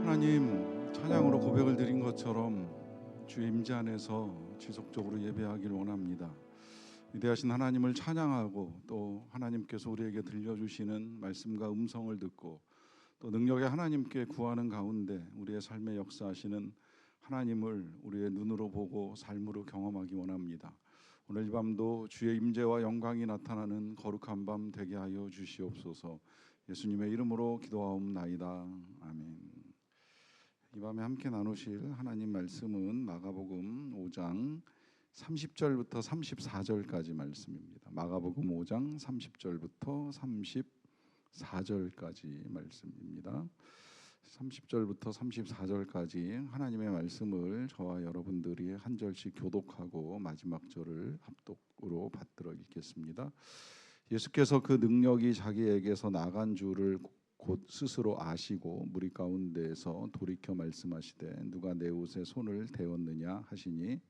하나님, 찬양으로 고백을 드린 것처럼 주의 임재 안에서 지속적으로 예배하길 원합니다. 위대하신 하나님을 찬양하고 또 하나님께서 우리에게 들려주시는 말씀과 음성을 듣고 또 능력의 하나님께 구하는 가운데 우리의 삶에 역사하시는 하나님을 우리의 눈으로 보고 삶으로 경험하기 원합니다. 오늘 이 밤도 주의 임재와 영광이 나타나는 거룩한 밤 되게 하여 주시옵소서. 예수님의 이름으로 기도하옵나이다. 아멘. 이 밤에 함께 나누실 하나님 말씀은 마가복음 5장 30절부터 34절까지 말씀입니다. 마가복음 5장 30절부터 34절까지 말씀입니다. 30절부터 34절까지 하나님의 말씀을 저와 여러분들이 한 절씩 교독하고 마지막 절을 합독으로 받들어 읽겠습니다. 예수께서 그 능력이 자기에게서 나간 줄을 곧 스스로 아시고 무리 가운데에서 돌이켜 말씀하시되 누가 내 옷에 손을 대었느냐 하시니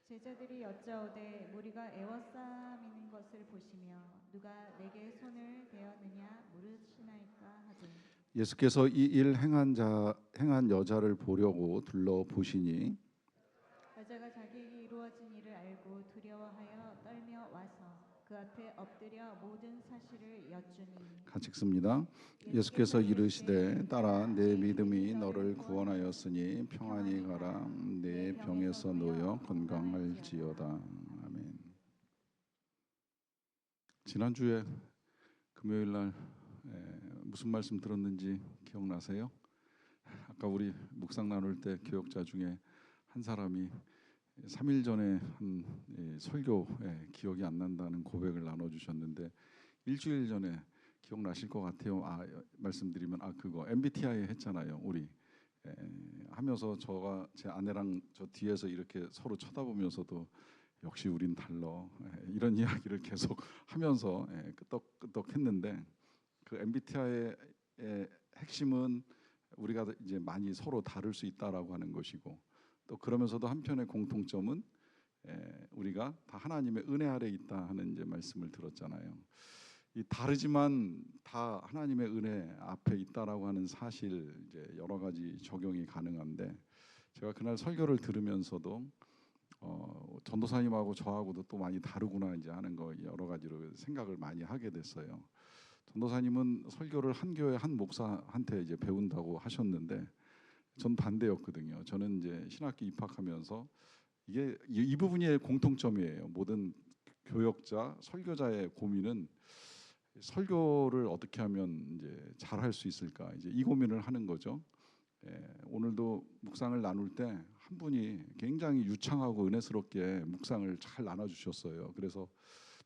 제자들이 여짜오되 무리가 애워싸미는 것을 보시며 누가 내게 손을 대었느냐 물으시나이까 하되 예수께서 이 일 행한 여자를 보려고 둘러 보시니 여자가 자기에게 이루어진 일을 알고 두려워하여 떨며 와서 그 앞에 엎드려 모든 사실을 여쭈니 같이 읽습니다. 예수께서 이르시되 딸아 내 믿음이 너를 구원하였으니 평안히 가라 내 병에서 놓여 건강할지어다. 아멘. 지난주에 금요일 날 무슨 말씀 들었는지 기억나세요? 아까 우리 묵상 나눌 때 교역자 중에 한 사람이 3일 전에 한 설교 기억이 안 난다는 고백을 나눠주셨는데 일주일 전에 기억나실 것 같아요. 말씀드리면 그거 MBTI 했잖아요. 우리 하면서 저가 제 아내랑 저 뒤에서 이렇게 서로 쳐다보면서도 역시 우린 달라 이런 이야기를 계속 하면서 끄떡끄떡 했는데 그 MBTI의 핵심은 우리가 이제 많이 서로 다를 수 있다라고 하는 것이고 또 그러면서도 한편의 공통점은 우리가 다 하나님의 은혜 아래 있다 하는 이제 말씀을 들었잖아요. 이 다르지만 다 하나님의 은혜 앞에 있다라고 하는 사실 이제 여러 가지 적용이 가능한데 제가 그날 설교를 들으면서도 전도사님하고 저하고도 또 많이 다르구나 이제 하는 거 여러 가지로 생각을 많이 하게 됐어요. 전도사님은 설교를 한 교회 한 목사한테 이제 배운다고 하셨는데 전 반대였거든요. 저는 이제 신학교 입학하면서 이게 이 부분이 공통점이에요. 모든 교역자, 설교자의 고민은 설교를 어떻게 하면 이제 잘할 수 있을까 이제 이 고민을 하는 거죠. 오늘도 묵상을 나눌 때 한 분이 굉장히 유창하고 은혜스럽게 묵상을 잘 나눠주셨어요. 그래서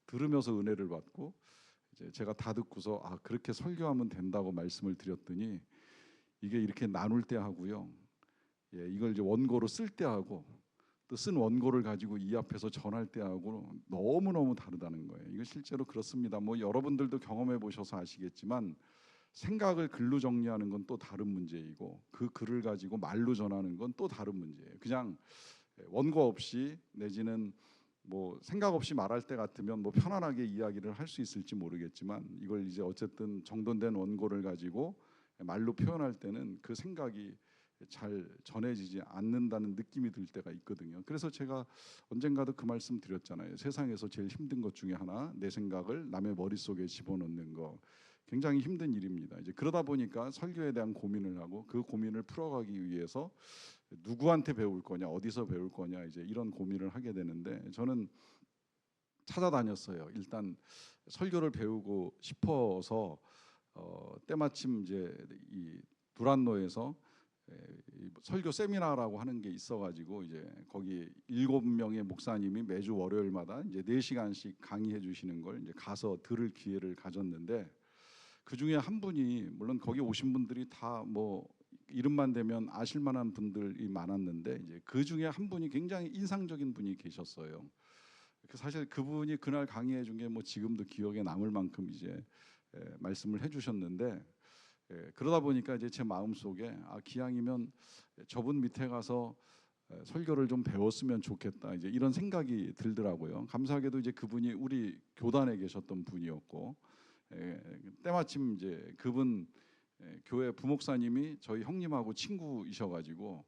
들으면서 은혜를 받고 이제 제가 다 듣고서 그렇게 설교하면 된다고 말씀을 드렸더니 이게 이렇게 나눌 때 하고요. 이걸 이제 원고로 쓸 때 하고 또 쓴 원고를 가지고 이 앞에서 전할 때 하고 너무너무 다르다는 거예요. 이거 실제로 그렇습니다. 뭐 여러분들도 경험해 보셔서 아시겠지만 생각을 글로 정리하는 건 또 다른 문제이고 그 글을 가지고 말로 전하는 건 또 다른 문제예요. 그냥 원고 없이 내지는 뭐 생각 없이 말할 때 같으면 뭐 편안하게 이야기를 할 수 있을지 모르겠지만 이걸 이제 어쨌든 정돈된 원고를 가지고 말로 표현할 때는 그 생각이 잘 전해지지 않는다는 느낌이 들 때가 있거든요. 그래서 제가 언젠가도 그 말씀 드렸잖아요. 세상에서 제일 힘든 것 중에 하나, 내 생각을 남의 머릿속에 집어넣는 거 굉장히 힘든 일입니다. 이제 그러다 보니까 설교에 대한 고민을 하고 그 고민을 풀어가기 위해서 누구한테 배울 거냐, 어디서 배울 거냐 이제 이런 고민을 하게 되는데 저는 찾아다녔어요. 일단 설교를 배우고 싶어서 때마침 이제 이 두란노에서 설교 세미나라고 하는 게 있어가지고 이제 거기 7명의 목사님이 매주 월요일마다 이제 4시간씩 강의해 주시는 걸 이제 가서 들을 기회를 가졌는데 그 중에 한 분이 물론 거기 오신 분들이 다 뭐 이름만 대면 아실 만한 분들이 많았는데 이제 그 중에 한 분이 굉장히 인상적인 분이 계셨어요. 사실 그분이 그날 강의해 준 게 뭐 지금도 기억에 남을 만큼 이제 말씀을 해주셨는데 그러다 보니까 이제 제 마음 속에 기왕이면 저분 밑에 가서 설교를 좀 배웠으면 좋겠다 이제 이런 생각이 들더라고요. 감사하게도 이제 그분이 우리 교단에 계셨던 분이었고 때마침 이제 그분 교회 부목사님이 저희 형님하고 친구이셔가지고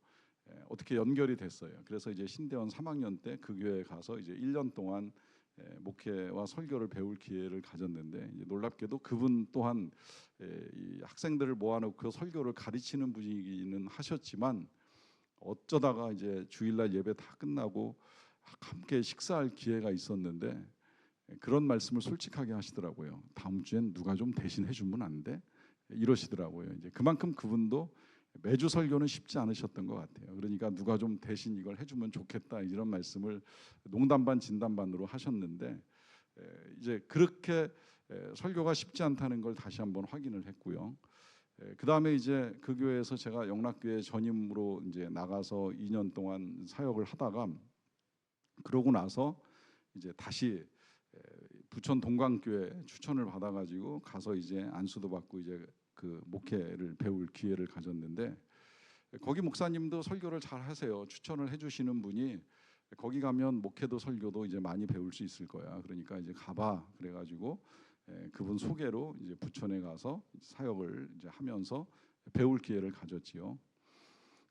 어떻게 연결이 됐어요. 그래서 이제 신대원 3학년 때 그 교회에 가서 이제 1년 동안 목회와 설교를 배울 기회를 가졌는데, 이제 놀랍게도 그분 또한 이 학생들을 모아놓고 설교를 가르치는 분이기는 하셨지만, 어쩌다가 이제 주일날 예배 다 끝나고 함께 식사할 기회가 있었는데 그런 말씀을 솔직하게 하시더라고요. 다음 주엔 누가 좀 대신해 주면 안 돼? 이러시더라고요. 이제 그만큼 그분도 매주 설교는 쉽지 않으셨던 것 같아요. 그러니까 누가 좀 대신 이걸 해주면 좋겠다, 이런 말씀을 농담 반 진담 반으로 하셨는데, 이제 그렇게 설교가 쉽지 않다는 걸 다시 한번 확인을 했고요. 그 다음에 이제 그 교회에서 제가 영락교회 전임으로 이제 나가서 2년 동안 사역을 하다가, 그러고 나서 이제 다시 부천 동광교회 추천을 받아가지고 가서 이제 안수도 받고 이제 그 목회를 배울 기회를 가졌는데, 거기 목사님도 설교를 잘 하세요. 추천을 해주시는 분이 거기 가면 목회도 설교도 이제 많이 배울 수 있을 거야. 그러니까 이제 가봐. 그래가지고 그분 소개로 이제 부천에 가서 사역을 이제 하면서 배울 기회를 가졌지요.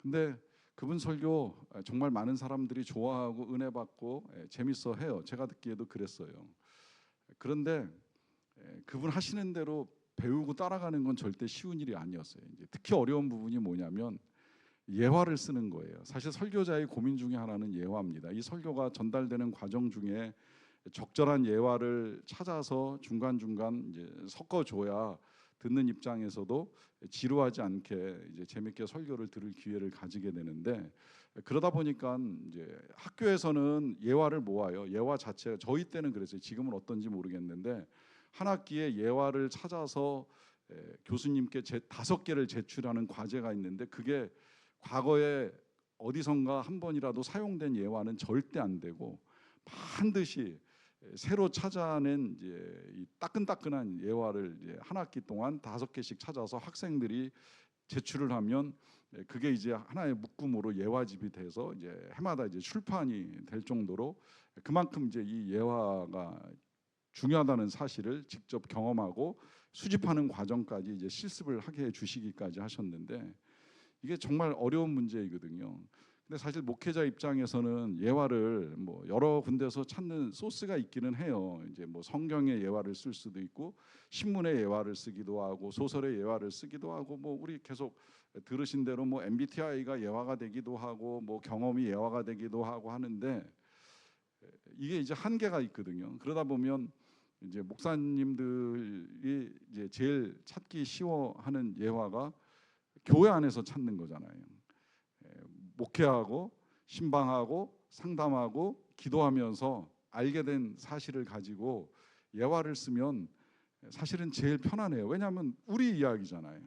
근데 그분 설교 정말 많은 사람들이 좋아하고 은혜 받고 재밌어 해요. 제가 듣기에도 그랬어요. 그런데 그분 하시는 대로 배우고 따라가는 건 절대 쉬운 일이 아니었어요. 이제 특히 어려운 부분이 뭐냐면 예화를 쓰는 거예요. 사실 설교자의 고민 중에 하나는 예화입니다. 이 설교가 전달되는 과정 중에 적절한 예화를 찾아서 중간중간 이제 섞어줘야 듣는 입장에서도 지루하지 않게 이제 재밌게 설교를 들을 기회를 가지게 되는데, 그러다 보니까 이제 학교에서는 예화를 모아요. 예화 자체가 저희 때는 그랬어요. 지금은 어떤지 모르겠는데 한 학기에 예화를 찾아서 교수님께 5개를 제출하는 과제가 있는데, 그게 과거에 어디선가 한 번이라도 사용된 예화는 절대 안 되고 반드시 새로 찾아낸 이제 이 따끈따끈한 예화를 이제 한 학기 동안 5개씩 찾아서 학생들이 제출을 하면 그게 이제 하나의 묶음으로 예화집이 돼서 이제 해마다 이제 출판이 될 정도로 그만큼 이제 이 예화가 중요하다는 사실을 직접 경험하고 수집하는 과정까지 이제 실습을 하게 해 주시기까지 하셨는데, 이게 정말 어려운 문제이거든요. 근데 사실 목회자 입장에서는 예화를 뭐 여러 군데서 찾는 소스가 있기는 해요. 이제 뭐 성경의 예화를 쓸 수도 있고 신문의 예화를 쓰기도 하고 소설의 예화를 쓰기도 하고, 뭐 우리 계속 들으신 대로 뭐 MBTI가 예화가 되기도 하고 뭐 경험이 예화가 되기도 하고 하는데, 이게 이제 한계가 있거든요. 그러다 보면 이제 목사님들이 이제 제일 찾기 쉬워하는 예화가 교회 안에서 찾는 거잖아요. 목회하고 신방하고 상담하고 기도하면서 알게 된 사실을 가지고 예화를 쓰면 사실은 제일 편안해요. 왜냐하면 우리 이야기잖아요.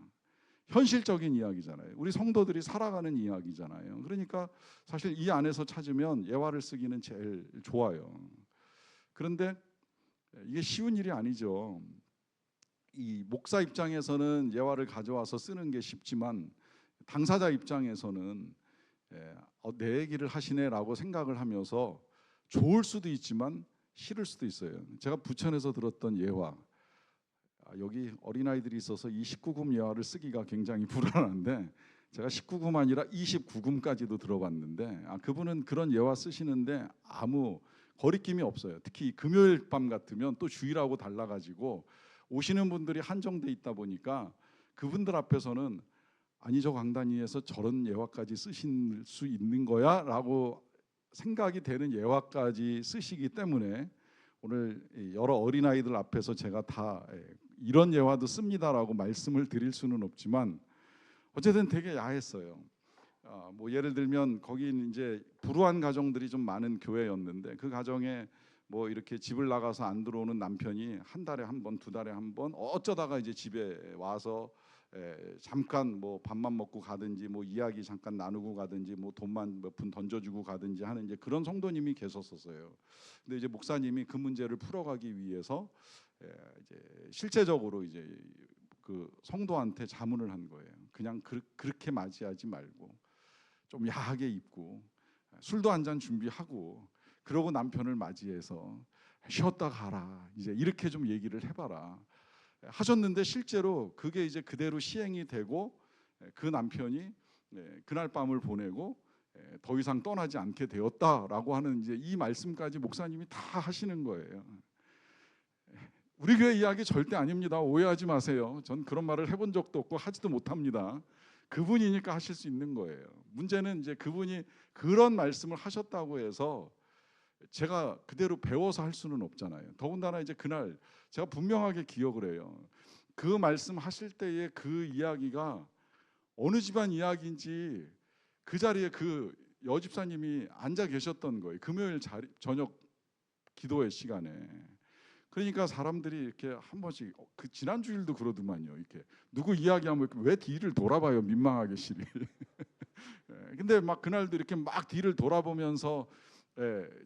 현실적인 이야기잖아요. 우리 성도들이 살아가는 이야기잖아요. 그러니까 사실 이 안에서 찾으면 예화를 쓰기는 제일 좋아요. 그런데 이게 쉬운 일이 아니죠. 이 목사 입장에서는 예화를 가져와서 쓰는 게 쉽지만 당사자 입장에서는 내 얘기를 하시네라고 생각을 하면서 좋을 수도 있지만 싫을 수도 있어요. 제가 부천에서 들었던 예화, 여기 어린아이들이 있어서 이 19금 예화를 쓰기가 굉장히 불안한데 제가 19금 아니라 29금까지도 들어봤는데, 그분은 그런 예화 쓰시는데 아무 거리낌이 없어요. 특히 금요일 밤 같으면 또 주일하고 달라가지고 오시는 분들이 한정돼 있다 보니까 그분들 앞에서는 아니 저 강단위에서 저런 예화까지 쓰실 수 있는 거야? 라고 생각이 되는 예화까지 쓰시기 때문에 오늘 여러 어린아이들 앞에서 제가 다 이런 예화도 씁니다라고 말씀을 드릴 수는 없지만 어쨌든 되게 야했어요. 뭐 예를 들면 거기는 이제 불우한 가정들이 좀 많은 교회였는데 그 가정에 뭐 이렇게 집을 나가서 안 들어오는 남편이 한 달에 한 번, 2달에 한 번 어쩌다가 이제 집에 와서 잠깐 뭐 밥만 먹고 가든지 뭐 이야기 잠깐 나누고 가든지 뭐 돈만 몇 푼 던져주고 가든지 하는 이제 그런 성도님이 계셨었어요. 근데 이제 목사님이 그 문제를 풀어가기 위해서 이제 실제적으로 이제 그 성도한테 자문을 한 거예요. 그냥 그렇게 맞이하지 말고 좀 야하게 입고 술도 한 잔 준비하고 그러고 남편을 맞이해서 쉬었다 가라. 이제 이렇게 좀 얘기를 해봐라. 하셨는데 실제로 그게 이제 그대로 시행이 되고 그 남편이 그날 밤을 보내고 더 이상 떠나지 않게 되었다라고 하는 이제 이 말씀까지 목사님이 다 하시는 거예요. 우리 교회 이야기 절대 아닙니다. 오해하지 마세요. 전 그런 말을 해본 적도 없고 하지도 못합니다. 그분이니까 하실 수 있는 거예요. 문제는 이제 그분이 그런 말씀을 하셨다고 해서 제가 그대로 배워서 할 수는 없잖아요. 더군다나 이제 그날 제가 분명하게 기억을 해요. 그 말씀하실 때의 그 이야기가 어느 집안 이야기인지 그 자리에 그 여집사님이 앉아 계셨던 거예요. 금요일 저녁 기도회 시간에. 그러니까 사람들이 이렇게 한 번씩 그 지난 주일도 그러더만요. 이렇게 누구 이야기하면 왜 뒤를 돌아봐요, 민망하게 시리. 근데 막 그날도 이렇게 막 뒤를 돌아보면서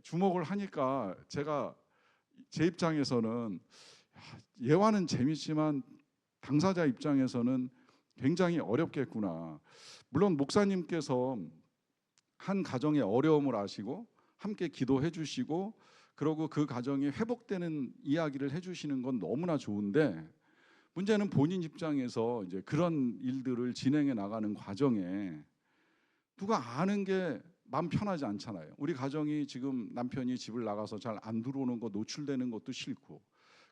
주목을 하니까 제가 제 입장에서는 예화는 재밌지만 당사자 입장에서는 굉장히 어렵겠구나. 물론 목사님께서 한 가정의 어려움을 아시고 함께 기도해 주시고 그리고 그 가정이 회복되는 이야기를 해주시는 건 너무나 좋은데 문제는 본인 입장에서 이제 그런 일들을 진행해 나가는 과정에 누가 아는 게 마음 편하지 않잖아요. 우리 가정이 지금 남편이 집을 나가서 잘 안 들어오는 거 노출되는 것도 싫고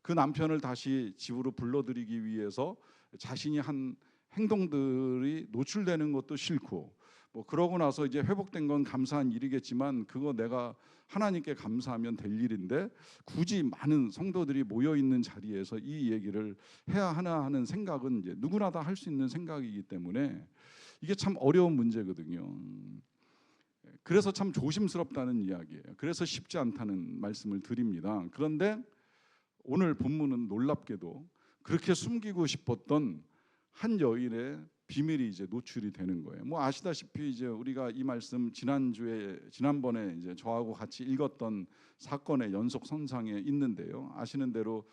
그 남편을 다시 집으로 불러들이기 위해서 자신이 한 행동들이 노출되는 것도 싫고 뭐 그러고 나서 이제 회복된 건 감사한 일이겠지만 그거 내가 하나님께 감사하면 될 일인데 굳이 많은 성도들이 모여 있는 자리에서 이 얘기를 해야 하나 하는 생각은 이제 누구나 다 할 수 있는 생각이기 때문에 이게 참 어려운 문제거든요. 그래서 참 조심스럽다는 이야기예요. 그래서 쉽지 않다는 말씀을 드립니다. 그런데 오늘 본문은 놀랍게도 그렇게 숨기고 싶었던 한 여인의 비밀이 이제 노출이 되는 거예요. 뭐 아시다시피 이제 우리가 이 말씀 지난번에 이제 저하고 같이 읽었던 사건의 연속 선상에 있는데요. 아시는 대로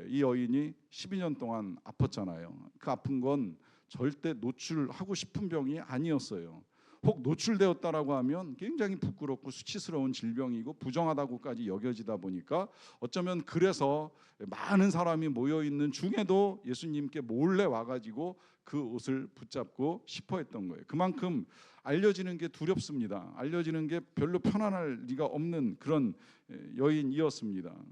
이 여인이 12년 동안 아팠잖아요. 그 아픈 건 절대 노출하고 싶은 병이 아니었어요. 혹 노출되었다라고 하면 굉장히 부끄럽고 수치스러운 질병이고 부정하다고까지 여겨지다 보니까 어쩌면 그래서 많은 사람이 모여 있는 중에도 예수님께 몰래 와가지고 그 옷을 붙잡고 싶어 했던 거예요. 그만큼 알려지는 게 두렵습니다. 알려지는 게 별로 편안할 리가 없는 그런 여인이었습니다.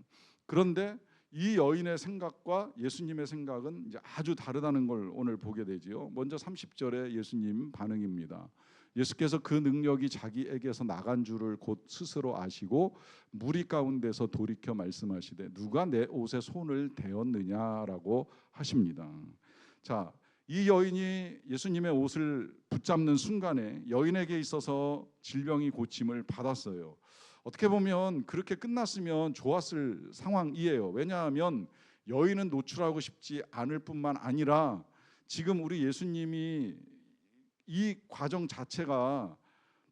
그런데 이 여인의 생각과 예수님의 생각은 이제 아주 다르다는 걸 오늘 보게 되지요. 먼저 30절에 예수님 반응입니다. 예수께서 그 능력이 자기에게서 나간 줄을 곧 스스로 아시고 무리 가운데서 돌이켜 말씀하시되 누가 내 옷에 손을 대었느냐라고 하십니다. 자, 이 여인이 예수님의 옷을 붙잡는 순간에 여인에게 있어서 질병이 고침을 받았어요. 어떻게 보면 그렇게 끝났으면 좋았을 상황이에요. 왜냐하면 여인은 노출하고 싶지 않을 뿐만 아니라 지금 우리 예수님이 이 과정 자체가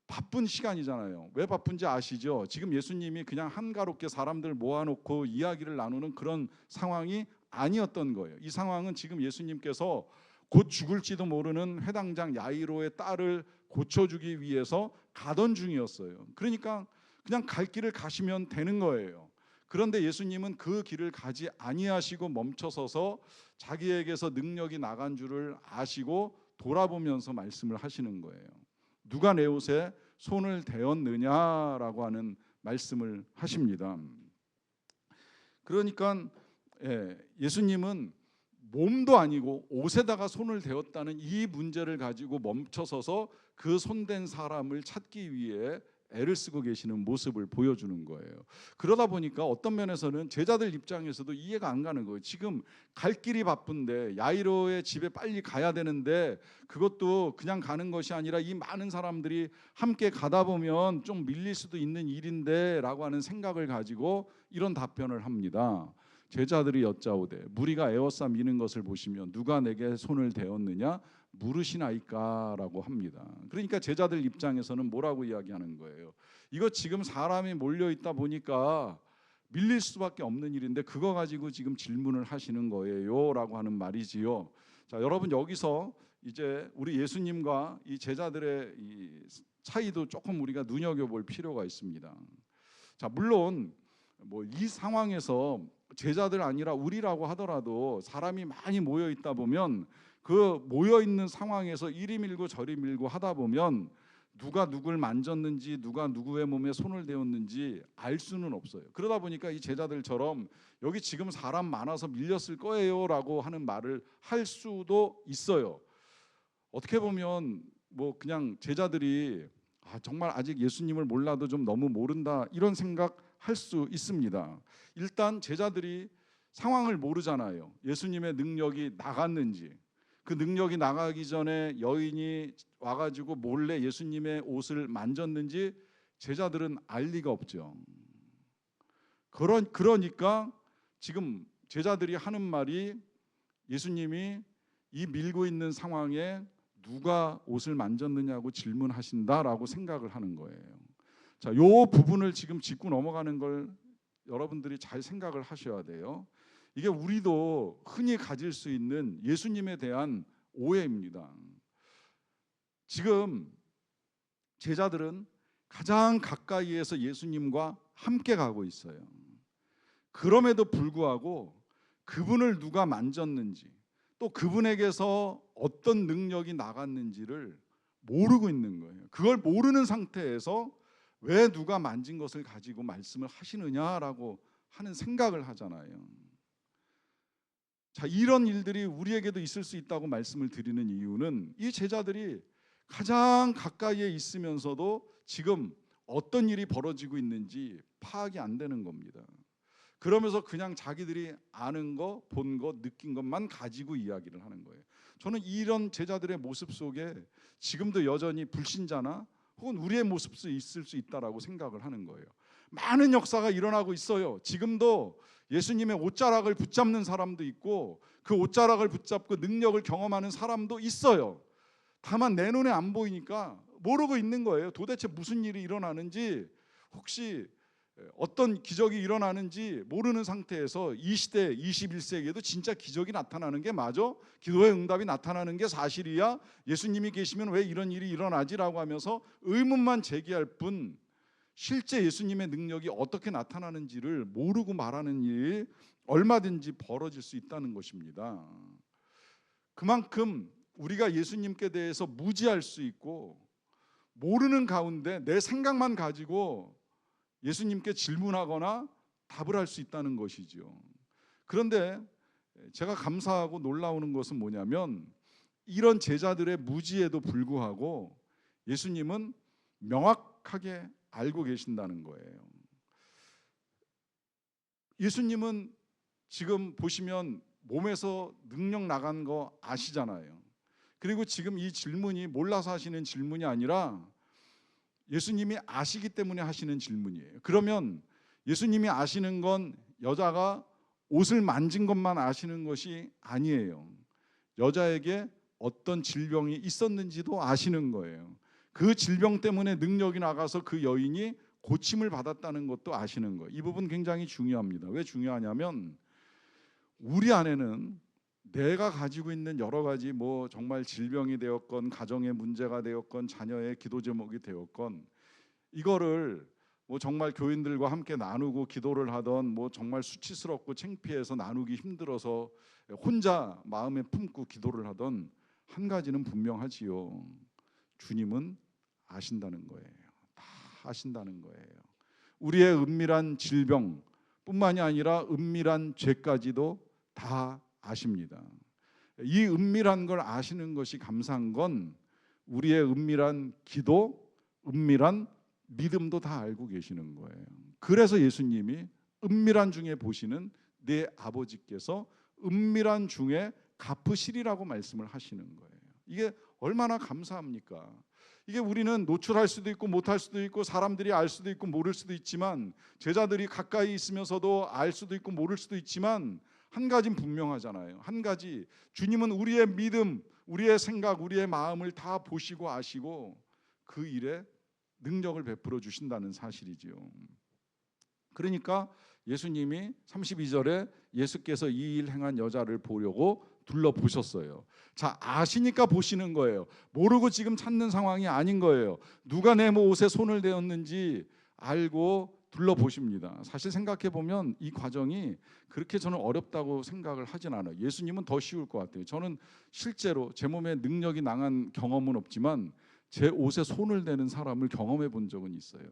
바쁜 시간이잖아요. 왜 바쁜지 아시죠? 지금 예수님이 그냥 한가롭게 사람들 모아놓고 이야기를 나누는 그런 상황이 아니었던 거예요. 이 상황은 지금 예수님께서 곧 죽을지도 모르는 회당장 야이로의 딸을 고쳐주기 위해서 가던 중이었어요. 그러니까 그냥 갈 길을 가시면 되는 거예요. 그런데 예수님은 그 길을 가지 아니하시고 멈춰서서 자기에게서 능력이 나간 줄을 아시고 돌아보면서 말씀을 하시는 거예요. 누가 내 옷에 손을 대었느냐라고 하는 말씀을 하십니다. 그러니까 예수님은 몸도 아니고 옷에다가 손을 대었다는 이 문제를 가지고 멈춰서서 그 손댄 사람을 찾기 위해 애를 쓰고 계시는 모습을 보여주는 거예요. 그러다 보니까 어떤 면에서는 제자들 입장에서도 이해가 안 가는 거예요. 지금 갈 길이 바쁜데 야이로의 집에 빨리 가야 되는데 그것도 그냥 가는 것이 아니라 이 많은 사람들이 함께 가다 보면 좀 밀릴 수도 있는 일인데 라고 하는 생각을 가지고 이런 답변을 합니다. 제자들이 여짜오되 무리가 에워싸 미는 것을 보시면 누가 내게 손을 대었느냐 물으시나이까라고 합니다. 그러니까 제자들 입장에서는 뭐라고 이야기하는 거예요? 이거 지금 사람이 몰려 있다 보니까 밀릴 수밖에 없는 일인데 그거 가지고 지금 질문을 하시는 거예요라고 하는 말이지요. 자, 여러분 여기서 이제 우리 예수님과 이 제자들의 이 차이도 조금 우리가 눈여겨볼 필요가 있습니다. 자, 물론 뭐 이 상황에서 제자들 아니라 우리라고 하더라도 사람이 많이 모여 있다 보면 그 모여 있는 상황에서 이리 밀고 저리 밀고 하다 보면 누가 누굴 만졌는지 누가 누구의 몸에 손을 대었는지 알 수는 없어요. 그러다 보니까 이 제자들처럼 여기 지금 사람 많아서 밀렸을 거예요라고 하는 말을 할 수도 있어요. 어떻게 보면 뭐 그냥 제자들이 정말 아직 예수님을 몰라도 좀 너무 모른다 이런 생각할 수 있습니다. 일단 제자들이 상황을 모르잖아요. 예수님의 능력이 나갔는지, 그 능력이 나가기 전에 여인이 와가지고 몰래 예수님의 옷을 만졌는지 제자들은 알 리가 없죠. 그러니까 지금 제자들이 하는 말이 예수님이 이 밀고 있는 상황에 누가 옷을 만졌느냐고 질문하신다라고 생각을 하는 거예요. 자, 요 부분을 지금 짚고 넘어가는 걸 여러분들이 잘 생각을 하셔야 돼요. 이게 우리도 흔히 가질 수 있는 예수님에 대한 오해입니다. 지금 제자들은 가장 가까이에서 예수님과 함께 가고 있어요. 그럼에도 불구하고 그분을 누가 만졌는지 또 그분에게서 어떤 능력이 나갔는지를 모르고 있는 거예요. 그걸 모르는 상태에서 왜 누가 만진 것을 가지고 말씀을 하시느냐라고 하는 생각을 하잖아요. 자, 이런 일들이 우리에게도 있을 수 있다고 말씀을 드리는 이유는 이 제자들이 가장 가까이에 있으면서도 지금 어떤 일이 벌어지고 있는지 파악이 안 되는 겁니다. 그러면서 그냥 자기들이 아는 거, 본 거, 느낀 것만 가지고 이야기를 하는 거예요. 저는 이런 제자들의 모습 속에 지금도 여전히 불신자나 혹은 우리의 모습도 있을 수 있다라고 생각을 하는 거예요. 많은 역사가 일어나고 있어요. 지금도 예수님의 옷자락을 붙잡는 사람도 있고 그 옷자락을 붙잡고 능력을 경험하는 사람도 있어요. 다만 내 눈에 안 보이니까 모르고 있는 거예요. 도대체 무슨 일이 일어나는지, 혹시 어떤 기적이 일어나는지 모르는 상태에서 이 시대 21세기에도 진짜 기적이 나타나는 게 맞아? 기도의 응답이 나타나는 게 사실이야? 예수님이 계시면 왜 이런 일이 일어나지라고 하면서 의문만 제기할 뿐 실제 예수님의 능력이 어떻게 나타나는지를 모르고 말하는 일이 얼마든지 벌어질 수 있다는 것입니다. 그만큼 우리가 예수님께 대해서 무지할 수 있고 모르는 가운데 내 생각만 가지고 예수님께 질문하거나 답을 할 수 있다는 것이죠. 그런데 제가 감사하고 놀라우는 것은 뭐냐면 이런 제자들의 무지에도 불구하고 예수님은 명확하게 알고 계신다는 거예요. 예수님은 지금 보시면 몸에서 능력 나간 거 아시잖아요. 그리고 지금 이 질문이 몰라서 하시는 질문이 아니라 예수님이 아시기 때문에 하시는 질문이에요. 그러면 예수님이 아시는 건 여자가 옷을 만진 것만 아시는 것이 아니에요. 여자에게 어떤 질병이 있었는지도 아시는 거예요. 그 질병 때문에 능력이 나가서 그 여인이 고침을 받았다는 것도 아시는 거예요. 이 부분 굉장히 중요합니다. 왜 중요하냐면 우리 안에는 내가 가지고 있는 여러 가지 뭐 정말 질병이 되었건 가정의 문제가 되었건 자녀의 기도 제목이 되었건 이거를 뭐 정말 교인들과 함께 나누고 기도를 하던 뭐 정말 수치스럽고 창피해서 나누기 힘들어서 혼자 마음에 품고 기도를 하던 한 가지는 분명하지요. 주님은 아신다는 거예요. 다 아신다는 거예요. 우리의 은밀한 질병뿐만이 아니라 은밀한 죄까지도 다 아십니다. 이 은밀한 걸 아시는 것이 감사한 건 우리의 은밀한 기도, 은밀한 믿음도 다 알고 계시는 거예요. 그래서 예수님이 은밀한 중에 보시는 내 아버지께서 은밀한 중에 갚으시리라고 말씀을 하시는 거예요. 이게 얼마나 감사합니까? 이게 우리는 노출할 수도 있고 못할 수도 있고 사람들이 알 수도 있고 모를 수도 있지만 제자들이 가까이 있으면서도 알 수도 있고 모를 수도 있지만 한 가지는 분명하잖아요. 한 가지, 주님은 우리의 믿음, 우리의 생각, 우리의 마음을 다 보시고 아시고 그 일에 능력을 베풀어 주신다는 사실이지요. 그러니까 예수님이 32절에 예수께서 이 일 행한 여자를 보려고 둘러보셨어요. 자, 아시니까 보시는 거예요. 모르고 지금 찾는 상황이 아닌 거예요. 누가 내 옷에 손을 대었는지 알고 둘러보십니다. 사실 생각해 보면 이 과정이 그렇게 저는 어렵다고 생각을 하진 않아요. 예수님은 더 쉬울 것 같아요. 저는 실제로 제 몸에 능력이 나간 경험은 없지만 제 옷에 손을 대는 사람을 경험해 본 적은 있어요.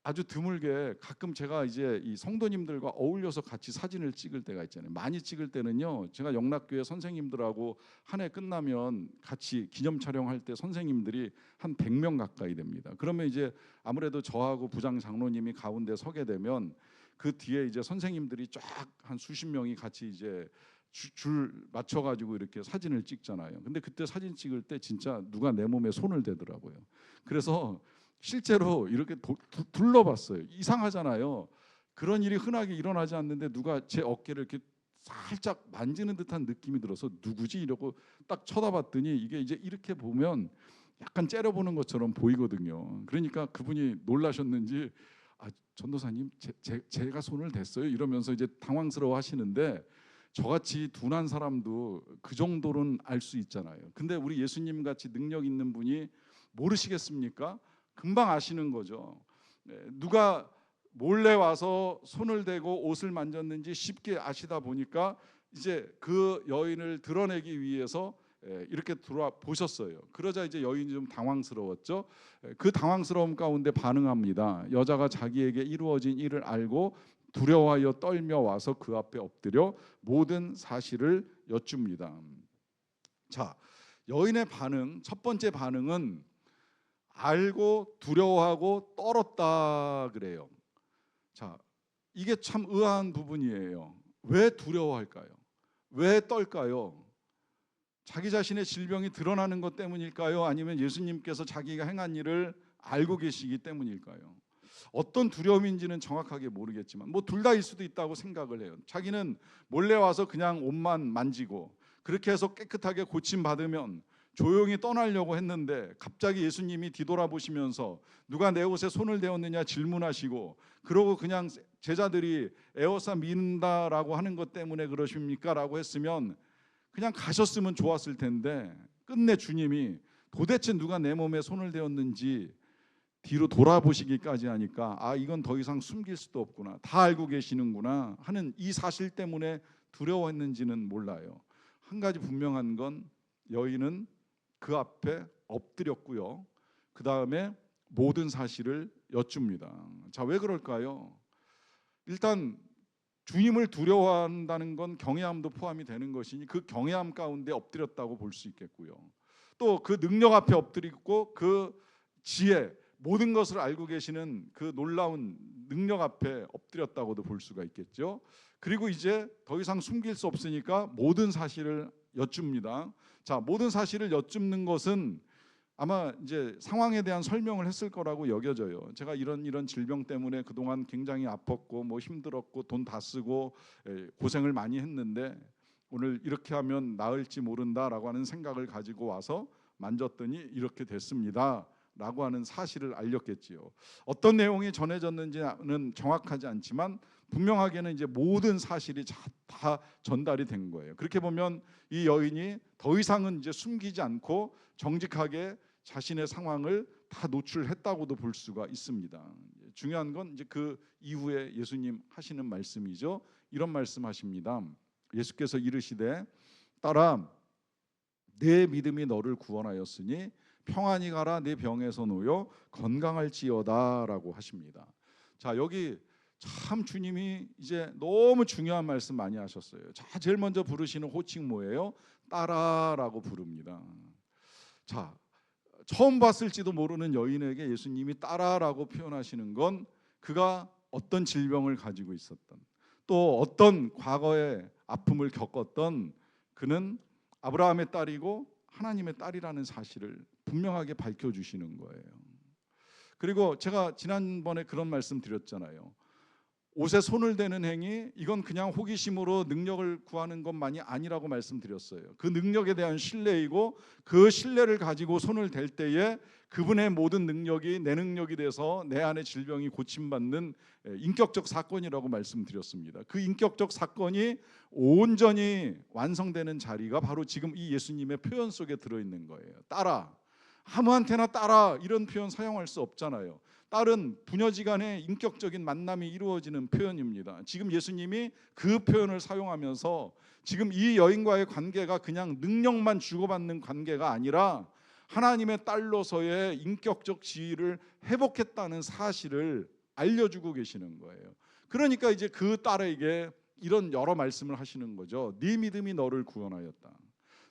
아주 드물게 가끔 제가 이제 이 성도님들과 어울려서 같이 사진을 찍을 때가 있잖아요. 많이 찍을 때는요, 제가 영락교회 선생님들하고 한 해 끝나면 같이 기념 촬영할 때 선생님들이 한 100명 가까이 됩니다. 그러면 이제 아무래도 저하고 부장 장로님이 가운데 서게 되면 그 뒤에 이제 선생님들이 쫙 한 수십 명이 같이 이제 줄 맞춰가지고 이렇게 사진을 찍잖아요. 근데 그때 사진 찍을 때 진짜 누가 내 몸에 손을 대더라고요. 그래서 실제로 이렇게 둘러봤어요. 이상하잖아요. 그런 일이 흔하게 일어나지 않는데 누가 제 어깨를 이렇게 살짝 만지는 듯한 느낌이 들어서 누구지 이러고 딱 쳐다봤더니 이게 이제 이렇게 보면 약간 째려보는 것처럼 보이거든요. 그러니까 그분이 놀라셨는지 전도사님 제가 손을 댔어요 이러면서 이제 당황스러워 하시는데, 저같이 둔한 사람도 그 정도는 알 수 있잖아요. 근데 우리 예수님 같이 능력 있는 분이 모르시겠습니까? 금방 아시는 거죠. 누가 몰래 와서 손을 대고 옷을 만졌는지 쉽게 아시다 보니까 이제 그 여인을 드러내기 위해서 이렇게 돌아보셨어요. 그러자 이제 여인이 좀 당황스러웠죠. 그 당황스러움 가운데 반응합니다. 여자가 자기에게 이루어진 일을 알고 두려워하여 떨며 와서 그 앞에 엎드려 모든 사실을 여쭙니다. 자, 여인의 반응, 첫 번째 반응은 알고 두려워하고 떨었다 그래요. 자, 이게 참 의아한 부분이에요. 왜 두려워할까요? 왜 떨까요? 자기 자신의 질병이 드러나는 것 때문일까요? 아니면 예수님께서 자기가 행한 일을 알고 계시기 때문일까요? 어떤 두려움인지는 정확하게 모르겠지만 뭐 둘 다일 수도 있다고 생각을 해요. 자기는 몰래 와서 그냥 옷만 만지고 그렇게 해서 깨끗하게 고침받으면 조용히 떠나려고 했는데 갑자기 예수님이 뒤돌아보시면서 누가 내 옷에 손을 대었느냐 질문하시고, 그러고 그냥 제자들이 에워싸 민다라고 하는 것 때문에 그러십니까? 라고 했으면 그냥 가셨으면 좋았을 텐데, 끝내 주님이 도대체 누가 내 몸에 손을 대었는지 뒤로 돌아보시기까지 하니까 이건 더 이상 숨길 수도 없구나, 다 알고 계시는구나 하는 이 사실 때문에 두려워했는지는 몰라요. 한 가지 분명한 건 여인은 그 앞에 엎드렸고요. 그 다음에 모든 사실을 여쭙니다. 자, 왜 그럴까요? 일단 주님을 두려워한다는 건 경외함도 포함이 되는 것이니 그 경외함 가운데 엎드렸다고 볼 수 있겠고요. 또 그 능력 앞에 엎드리고 그 지혜, 모든 것을 알고 계시는 그 놀라운 능력 앞에 엎드렸다고도 볼 수가 있겠죠. 그리고 이제 더 이상 숨길 수 없으니까 모든 사실을 여쭙니다. 자, 모든 사실을 여쭙는 것은 아마 이제 상황에 대한 설명을 했을 거라고 여겨져요. 제가 이런 질병 때문에 그동안 굉장히 아팠고 뭐 힘들었고 돈 다 쓰고 고생을 많이 했는데 오늘 이렇게 하면 나을지 모른다라고 하는 생각을 가지고 와서 만졌더니 이렇게 됐습니다 라고 하는 사실을 알렸겠지요. 어떤 내용이 전해졌는지는 정확하지 않지만 분명하게는 이제 모든 사실이 다 전달이 된 거예요. 그렇게 보면 이 여인이 더 이상은 이제 숨기지 않고 정직하게 자신의 상황을 다 노출했다고도 볼 수가 있습니다. 중요한 건 이제 그 이후에 예수님 하시는 말씀이죠. 이런 말씀하십니다. 예수께서 이르시되 딸아, 내 믿음이 너를 구원하였으니 평안히 가라, 내 병에서 놓여 건강할지어다라고 하십니다. 자, 여기 참 주님이 이제 너무 중요한 말씀 많이 하셨어요. 자, 제일 먼저 부르시는 호칭 뭐예요? 딸아라고 부릅니다. 자, 처음 봤을지도 모르는 여인에게 예수님이 딸아라고 표현하시는 건 그가 어떤 질병을 가지고 있었던, 또 어떤 과거의 아픔을 겪었던, 그는 아브라함의 딸이고 하나님의 딸이라는 사실을 분명하게 밝혀주시는 거예요. 그리고 제가 지난번에 그런 말씀 드렸잖아요. 옷에 손을 대는 행위, 이건 그냥 호기심으로 능력을 구하는 것만이 아니라고 말씀드렸어요. 그 능력에 대한 신뢰이고 그 신뢰를 가지고 손을 댈 때에 그분의 모든 능력이 내 능력이 돼서 내 안의 질병이 고침받는 인격적 사건이라고 말씀드렸습니다. 그 인격적 사건이 온전히 완성되는 자리가 바로 지금 이 예수님의 표현 속에 들어있는 거예요. 따라, 아무한테나 따라 이런 표현 사용할 수 없잖아요. 딸은 부녀지간의 인격적인 만남이 이루어지는 표현입니다. 지금 예수님이 그 표현을 사용하면서 지금 이 여인과의 관계가 그냥 능력만 주고받는 관계가 아니라 하나님의 딸로서의 인격적 지위를 회복했다는 사실을 알려주고 계시는 거예요. 그러니까 이제 그 딸에게 이런 여러 말씀을 하시는 거죠. 네 믿음이 너를 구원하였다.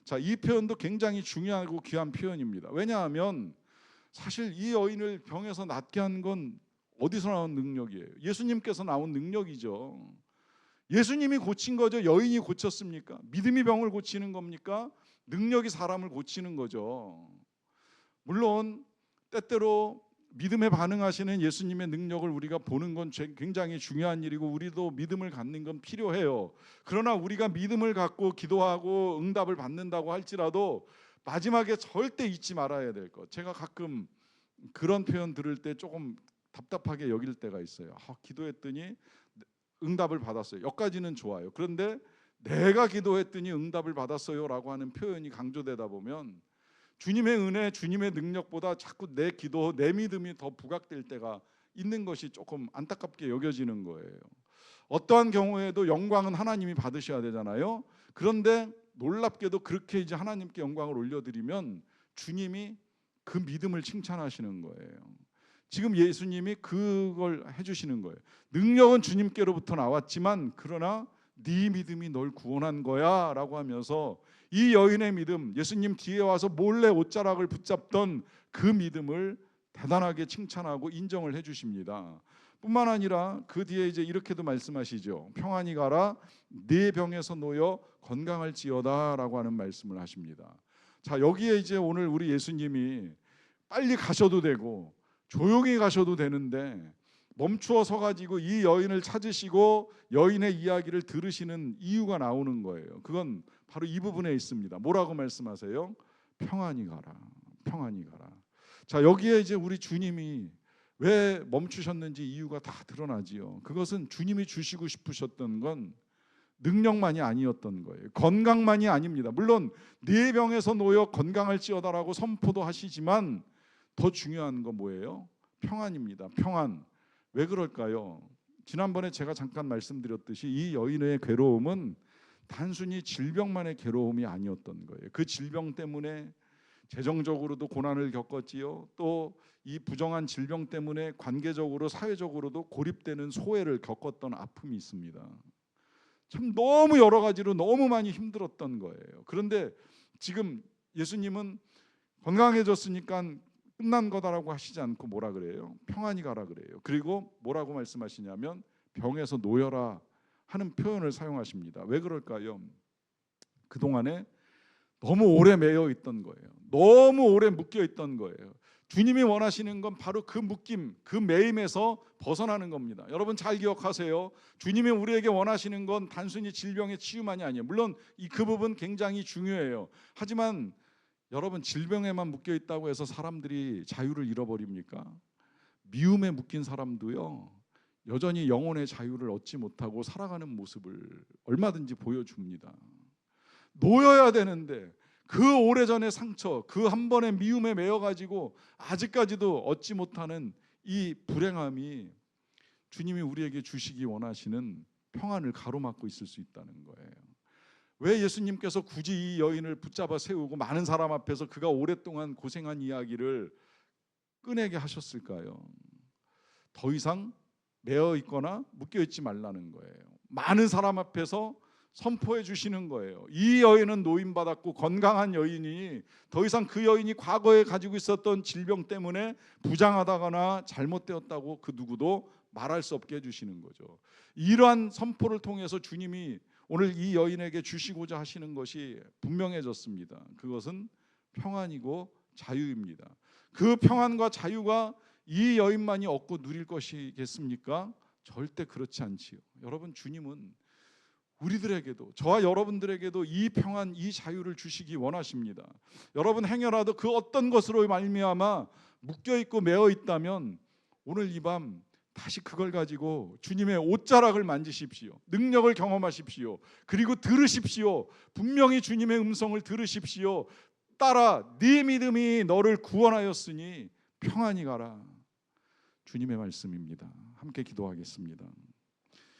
자, 이 표현도 굉장히 중요하고 귀한 표현입니다. 왜냐하면 사실 이 여인을 병에서 낫게 한 건 어디서 나온 능력이에요? 예수님께서 나온 능력이죠. 예수님이 고친 거죠. 여인이 고쳤습니까? 믿음이 병을 고치는 겁니까? 능력이 사람을 고치는 거죠. 물론 때때로 믿음에 반응하시는 예수님의 능력을 우리가 보는 건 굉장히 중요한 일이고 우리도 믿음을 갖는 건 필요해요. 그러나 우리가 믿음을 갖고 기도하고 응답을 받는다고 할지라도 마지막에 절대 잊지 말아야 될 것. 제가 가끔 그런 표현 들을 때 조금 답답하게 여길 때가 있어요. 기도했더니 응답을 받았어요. 여기까지는 좋아요. 그런데 내가 기도했더니 응답을 받았어요라고 하는 표현이 강조되다 보면 주님의 은혜, 주님의 능력보다 자꾸 내 기도, 내 믿음이 더 부각될 때가 있는 것이 조금 안타깝게 여겨지는 거예요. 어떠한 경우에도 영광은 하나님이 받으셔야 되잖아요. 그런데 놀랍게도 그렇게 이제 하나님께 영광을 올려드리면 주님이 그 믿음을 칭찬하시는 거예요. 지금 예수님이 그걸 해주시는 거예요. 능력은 주님께로부터 나왔지만 그러나 네 믿음이 널 구원한 거야 라고 하면서 이 여인의 믿음, 예수님 뒤에 와서 몰래 옷자락을 붙잡던 그 믿음을 대단하게 칭찬하고 인정을 해주십니다. 뿐만 아니라 그 뒤에 이제 이렇게도 말씀하시죠. 평안히 가라, 네 병에서 놓여 건강할지어다 라고 하는 말씀을 하십니다. 자, 여기에 이제 오늘 우리 예수님이 빨리 가셔도 되고 조용히 가셔도 되는데 멈추어 서가지고 이 여인을 찾으시고 여인의 이야기를 들으시는 이유가 나오는 거예요. 그건 바로 이 부분에 있습니다. 뭐라고 말씀하세요? 평안히 가라, 평안히 가라. 자, 여기에 이제 우리 주님이 왜 멈추셨는지 이유가 다 드러나지요. 그것은 주님이 주시고 싶으셨던 건 능력만이 아니었던 거예요. 건강만이 아닙니다. 물론 네 병에서 놓여 건강할지어다라고 선포도 하시지만 더 중요한 건 뭐예요? 평안입니다. 평안. 왜 그럴까요? 지난번에 제가 잠깐 말씀드렸듯이 이 여인의 괴로움은 단순히 질병만의 괴로움이 아니었던 거예요. 그 질병 때문에 재정적으로도 고난을 겪었지요. 또 이 부정한 질병 때문에 관계적으로 사회적으로도 고립되는 소외를 겪었던 아픔이 있습니다. 참 너무 여러 가지로 너무 많이 힘들었던 거예요. 그런데 지금 예수님은 건강해졌으니까 끝난 거다라고 하시지 않고 뭐라 그래요? 평안히 가라 그래요. 그리고 뭐라고 말씀하시냐면 병에서 놓여라 하는 표현을 사용하십니다. 왜 그럴까요? 그동안에 너무 오래 매여 있던 거예요. 너무 오래 묶여 있던 거예요. 주님이 원하시는 건 바로 그 묶임, 그 매임에서 벗어나는 겁니다. 여러분 잘 기억하세요. 주님이 우리에게 원하시는 건 단순히 질병의 치유만이 아니에요. 물론 그 부분 굉장히 중요해요. 하지만 여러분 질병에만 묶여 있다고 해서 사람들이 자유를 잃어버립니까? 미움에 묶인 사람도요 여전히 영혼의 자유를 얻지 못하고 살아가는 모습을 얼마든지 보여줍니다. 놓여야 되는데 그 오래전의 상처, 그 한 번의 미움에 매여가지고 아직까지도 얻지 못하는 이 불행함이 주님이 우리에게 주시기 원하시는 평안을 가로막고 있을 수 있다는 거예요. 왜 예수님께서 굳이 이 여인을 붙잡아 세우고 많은 사람 앞에서 그가 오랫동안 고생한 이야기를 꺼내게 하셨을까요? 더 이상 매여 있거나 묶여 있지 말라는 거예요. 많은 사람 앞에서 선포해 주시는 거예요. 이 여인은 노임받았고 건강한 여인이 더 이상 그 여인이 과거에 가지고 있었던 질병 때문에 부장하다거나 잘못되었다고 그 누구도 말할 수 없게 해주시는 거죠. 이러한 선포를 통해서 주님이 오늘 이 여인에게 주시고자 하시는 것이 분명해졌습니다. 그것은 평안이고 자유입니다. 그 평안과 자유가 이 여인만이 얻고 누릴 것이겠습니까? 절대 그렇지 않지요. 여러분 주님은 우리들에게도 저와 여러분들에게도 이 평안, 이 자유를 주시기 원하십니다. 여러분 행여라도 그 어떤 것으로 말미암아 묶여있고 매어 있다면 오늘 이 밤 다시 그걸 가지고 주님의 옷자락을 만지십시오. 능력을 경험하십시오. 그리고 들으십시오. 분명히 주님의 음성을 들으십시오. 딸아, 네 믿음이 너를 구원하였으니 평안히 가라. 주님의 말씀입니다. 함께 기도하겠습니다.